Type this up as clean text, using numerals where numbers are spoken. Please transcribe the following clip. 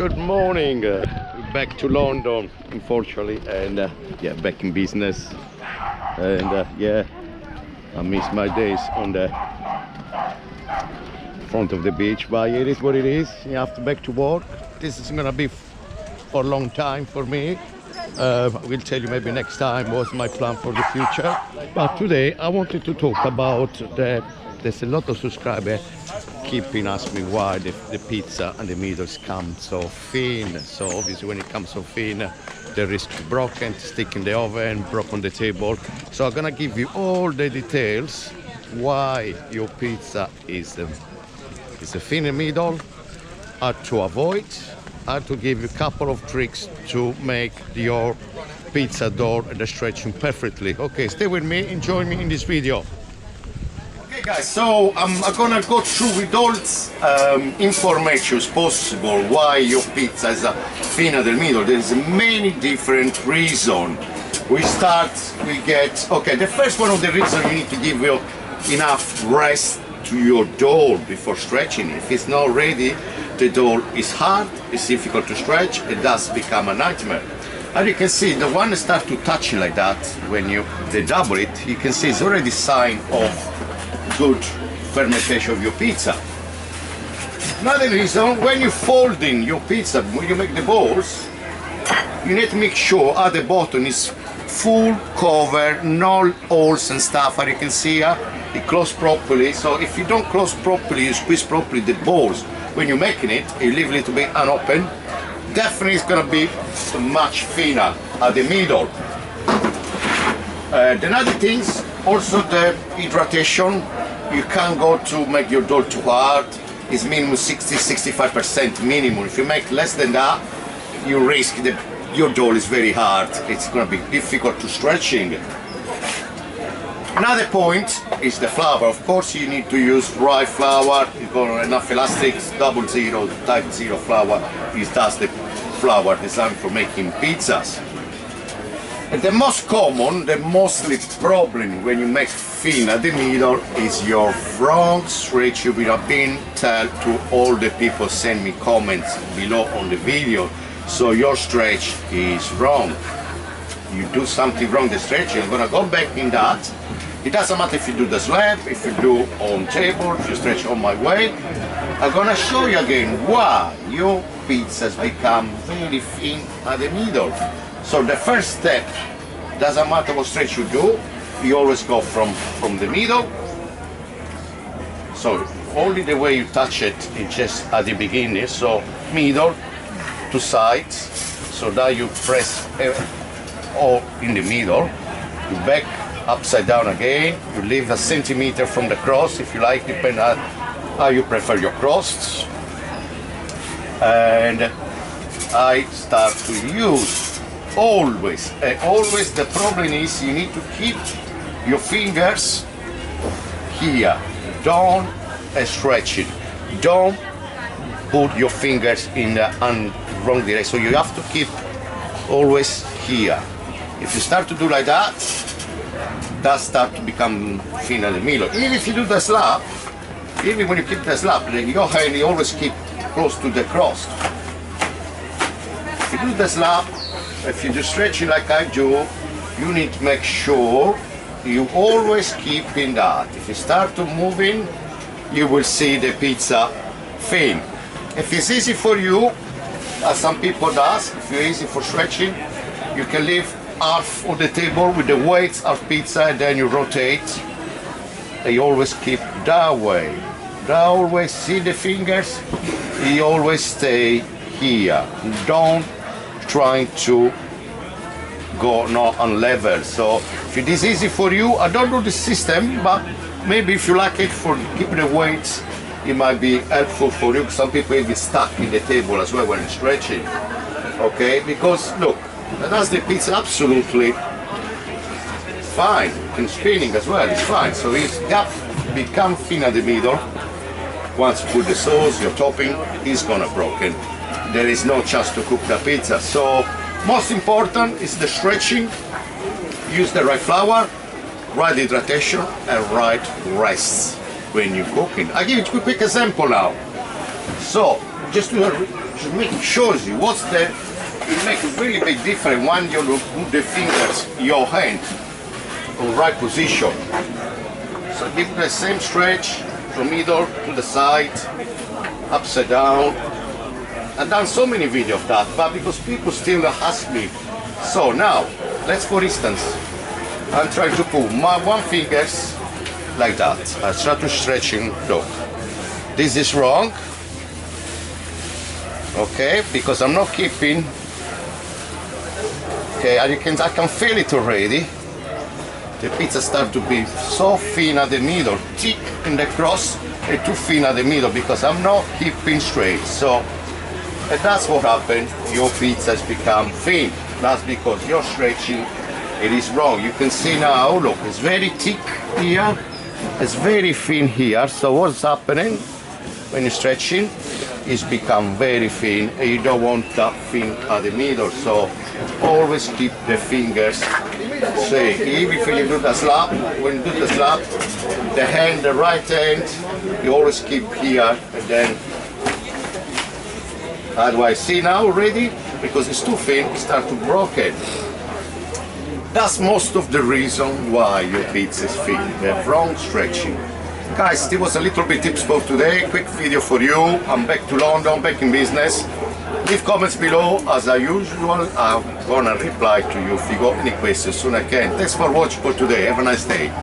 Good morning. Back to London, unfortunately, and yeah, back in business. And yeah, I miss my days on the front of the beach, but it is what it is. You have to back to work. This is gonna be for a long time for me. I will tell you maybe next time what's my plan for the future. But today I wanted to talk about there's a lot of subscribers keeping asking me why the pizza and the middles come so thin. So obviously when it comes so thin, the risk of broken, stick in the oven, broke on the table. So I'm gonna give you all the details why your pizza is a thin in the middle, how to avoid, how to give you a couple of tricks to make your pizza dough and the stretching perfectly. Okay, stay with me, enjoy me in this video. Okay guys, so I'm gonna go through with all information possible why your pizza is thin at the middle. There's many different reasons. We get, okay, the first one of the reasons you need to give you enough rest to your dough before stretching it. If it's not ready, the dough is hard, it's difficult to stretch, it does become a nightmare. As you can see, the one that starts to touch it like that, when they double it, you can see it's already sign of good fermentation of your pizza. Another reason, when you're folding your pizza, when you make the balls, you need to make sure at the bottom is full cover, no holes and stuff. As you can see here, it closes properly. So if you don't close properly, you squeeze properly the balls. When you're making it, you leave a little bit unopened, definitely it's gonna be much thinner at the middle. The other things, also the hydration. You can't go to make your dough too hard. It's minimum 60-65% minimum. If you make less than that, you risk your dough is very hard. It's going to be difficult to stretching. Another point is the flour. Of course, you need to use rye flour. You've got enough elastics. 00 type 0 flour is just the flour designed for making pizzas. And the most common, the mostly problem when you make thin at the middle is your wrong stretch. You will have been told to all the people send me comments below on the video. So your stretch is wrong. You do something wrong, the stretch, you're gonna go back in that. It doesn't matter if you do the slab, if you do on table, if you stretch on my way. I'm gonna show you again why your pizzas become very thin at the middle. So the first step, doesn't matter what stretch you do, you always go from the middle. So only the way you touch it is just at the beginning. So middle to sides. So now you press all in the middle. You back upside down again. You leave a centimeter from the cross if you like, depending on how you prefer your crusts. And I start to use always the problem is you need to keep your fingers here. Don't stretch it. Don't put your fingers in the wrong direction. So you have to keep always here. If you start to do like that, that start to become thin in the middle. Even if you do the slab, even when you keep the slab, your hand you always keep close to the crust. If you do the slab, if you do stretching like I do, you need to make sure you always keep in that. If you start to moving, you will see the pizza thin. If it's easy for you, as some people does, if you're easy for stretching, you can leave half of the table with the weights of pizza and then you rotate. And you always keep that way. That always see the fingers, you always stay here. Don't trying to go not on level. So if it is easy for you, I don't do the system, but maybe if you like it for keeping the weights, it might be helpful for you. Some people get stuck in the table as well when stretching. Okay, because look, that's the pizza absolutely fine. And spinning as well, it's fine. So it's become thin at the middle. Once you put the sauce, your topping, it's gonna broken. There is no chance to cook the pizza. So most important is the stretching. Use the right flour, right hydration, and right rest when you're cooking. I'll give you a quick example now. So just to make shows you what's the, it makes a really big difference when you put the fingers in your hand on right position. So give the same stretch from middle to the side, upside down. I've done so many videos of that, but because people still ask me. So now, let's for instance, I'm trying to put my one fingers like that. I try to stretching, look. This is wrong, okay, because I'm not keeping, okay, I can feel it already. The pizza start to be so thin at the middle, thick in the cross, and too thin at the middle because I'm not keeping straight. So and that's what happened. Your pizzas become thin. That's because you're stretching. It is wrong. You can see now. Look, it's very thick here. It's very thin here. So what's happening when you're stretching? It's become very thin, and you don't want that thin at the middle. So always keep the fingers straight. Even if you do the slap, when you do the slap, the hand, the right hand, you always keep here, and then. Otherwise, see now already, because it's too thin, it starts to broken. That's most of the reason why your pizza is thin, the wrong stretching. Guys, this was a little bit tips for today, quick video for you. I'm back to London, back in business. Leave comments below, as usual, I'm gonna reply to you if you got any questions soon I can. Thanks for watching for today, have a nice day.